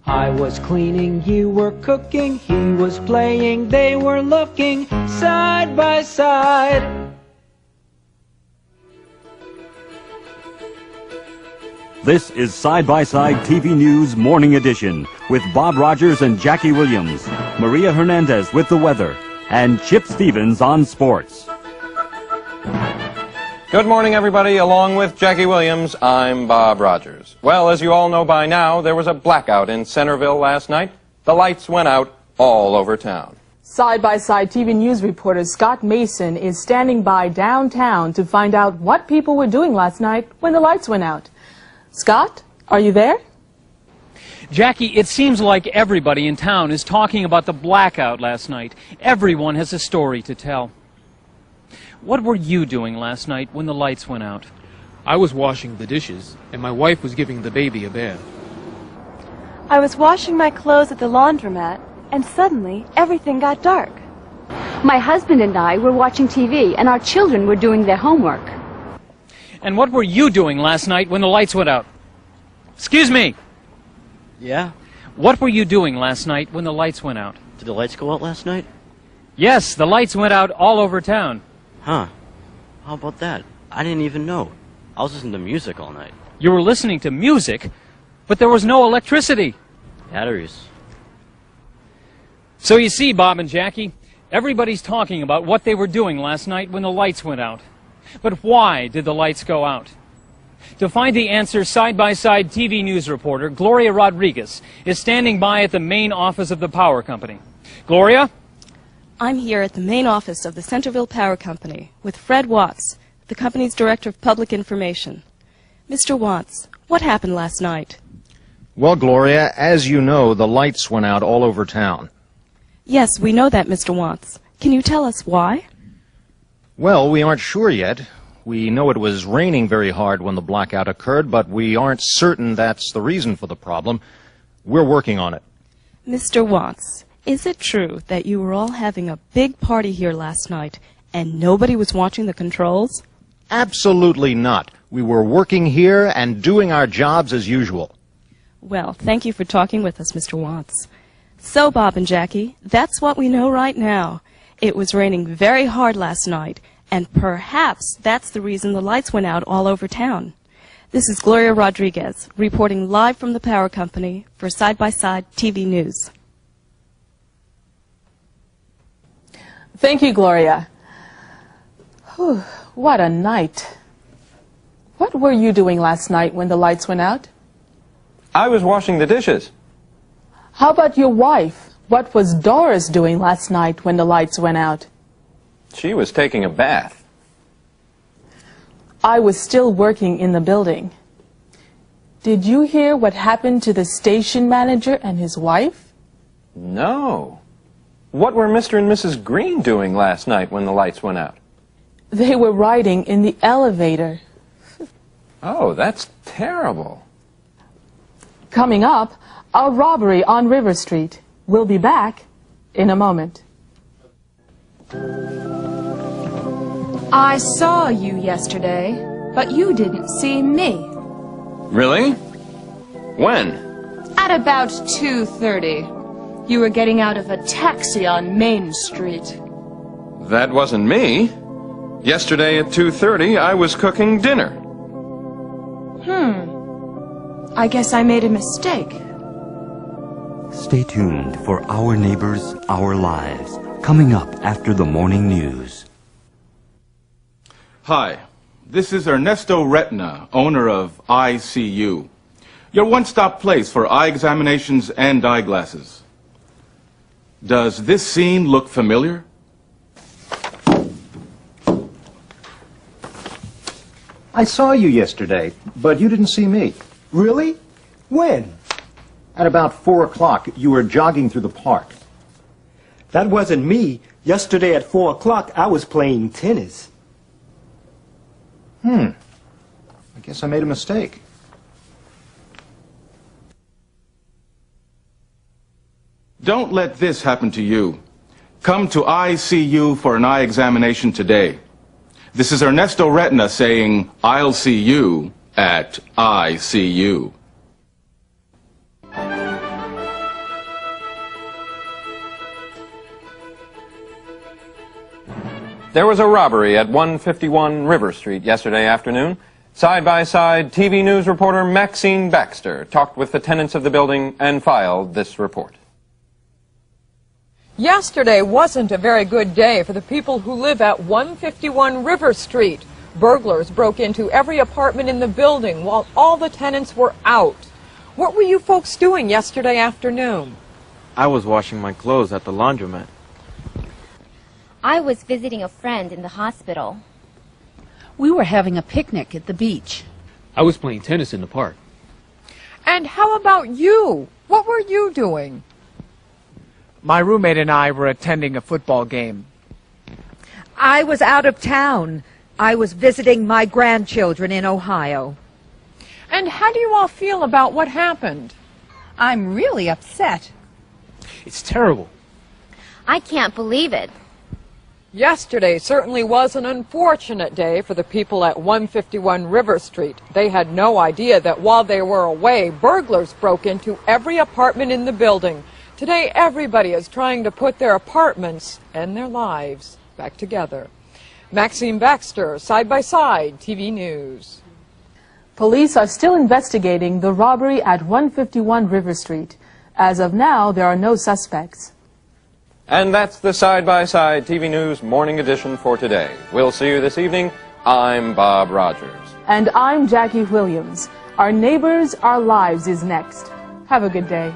I was cleaning, you were cooking, he was playing, they were looking side by side. This is Side by Side TV News Morning Edition with Bob Rogers and Jackie Williams, Maria Hernandez with the weather, and Chip Stevens on sports. Good morning, everybody. Along with Jackie Williams, I'm Bob Rogers. Well, as you all know by now, there was a blackout in Centerville last night. The lights went out all over town. Side-by-Side TV News reporter Scott Mason is standing by downtown to find out what people were doing last night when the lights went out. Scott, are you there? Jackie, it seems like everybody in town is talking about the blackout last night. Everyone has a story to tell. What were you doing last night when the lights went out? I was washing the dishes, and my wife was giving the baby a bath. I was washing my clothes at the laundromat, and suddenly everything got dark. My husband and I were watching TV, and our children were doing their homework. And what were you doing last night when the lights went out? Excuse me! Yeah? What were you doing last night when the lights went out? Did the lights go out last night? Yes, the lights went out all over town. Huh. How about that? I didn't even know. I was listening to music all night. You were listening to music, but there was no electricity. Batteries. So you see, Bob and Jackie, everybody's talking about what they were doing last night when the lights went out. But why did the lights go out? To find the answer, Side-by-Side TV News reporter Gloria Rodriguez is standing by at the main office of the power company. Gloria? I'm here at the main office of the Centerville Power Company with Fred Watts, the company's Director of Public Information. Mr. Watts, what happened last night? Well, Gloria, as you know, the lights went out all over town. Yes, we know that, Mr. Watts. Can you tell us why? Well, we aren't sure yet. We know it was raining very hard when the blackout occurred, but we aren't certain that's the reason for the problem. We're working on it. Mr. Watts, is it true that you were all having a big party here last night and nobody was watching the controls? Absolutely not. We were working here and doing our jobs as usual. Well, thank you for talking with us, Mr. Watts. So, Bob and Jackie, that's what we know right now. It was raining very hard last night, and perhaps that's the reason the lights went out all over town. This is Gloria Rodriguez, reporting live from the power company for Side-by-Side TV News. Thank you, Gloria. Whew, what a night. What were you doing last night when the lights went out? I was washing the dishes. How about your wife? What was Doris doing last night when the lights went out? She was taking a bath. I was still working in the building. Did you hear what happened to the station manager and his wife? No. What were Mr. and Mrs. Green doing last night when the lights went out? They were riding in the elevator. Oh, that's terrible. Coming up, a robbery on River Street. We'll be back in a moment. I saw you yesterday, but you didn't see me. Really? When? At about 2:30. You were getting out of a taxi on Main Street. That wasn't me. Yesterday at 2:30, I was cooking dinner. I guess I made a mistake. Stay tuned for Our Neighbors, Our Lives, coming up after the morning news. Hi, this is Ernesto Retina, owner of ICU, your one-stop place for eye examinations and eyeglasses. Does this scene look familiar? I saw you yesterday, but you didn't see me. Really? When? At about 4 o'clock, you were jogging through the park. That wasn't me. Yesterday at 4 o'clock, I was playing tennis. I guess I made a mistake. Don't let this happen to you. Come to ICU for an eye examination today. This is Ernesto Retina saying, I'll see you at ICU. There was a robbery at 151 River Street yesterday afternoon. Side-by-side TV news reporter Maxine Baxter talked with the tenants of the building and filed this report. Yesterday wasn't a very good day for the people who live at 151 River Street. Burglars broke into every apartment in the building while all the tenants were out. What were you folks doing yesterday afternoon? I was washing my clothes at the laundromat. I was visiting a friend in the hospital. We were having a picnic at the beach. I was playing tennis in the park. And how about you? What were you doing? My roommate and I were attending a football game. I was out of town. I was visiting my grandchildren in Ohio. And how do you all feel about what happened? I'm really upset. It's terrible. I can't believe it. Yesterday certainly was an unfortunate day for the people at 151 River Street. They had no idea that while they were away, burglars broke into every apartment in the building. Today, everybody is trying to put their apartments and their lives back together. Maxine Baxter, Side-by-Side TV News. Police are still investigating the robbery at 151 River Street. As of now, there are no suspects. And that's the Side-by-Side TV News Morning Edition for today. We'll see you this evening. I'm Bob Rogers. And I'm Jackie Williams. Our Neighbors, Our Lives is next. Have a good day.